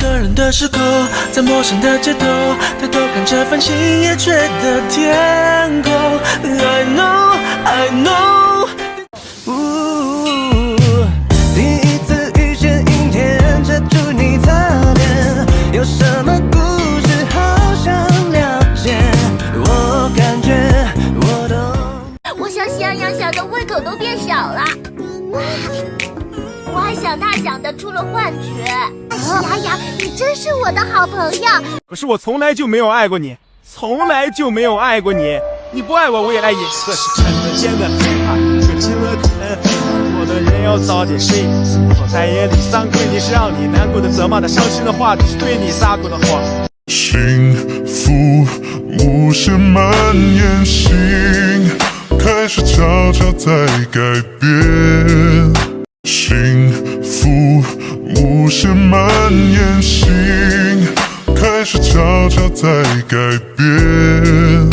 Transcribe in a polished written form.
个人的时候，在陌生的街头，抬头看着繁星夜垂的天空。I know, I know。第一次遇见阴天，遮住你侧脸，有什么故事好想了解？我感觉我懂。我想喜羊羊想的胃口都变小了。我还想他想的出了幻觉。喜羊羊，你真是我的好朋友。可是我从来就没有爱过你，从来就没有爱过你。你不爱我，我也来演。可是看得见的黑暗，可亲了天黑。我的人要早点睡。我在夜里散归，你是让你难过的、责骂的、伤心的话，只是对你撒过的谎。幸福无限蔓延，心开始悄悄在改变。幸福无限蔓延，心开始悄悄在改变。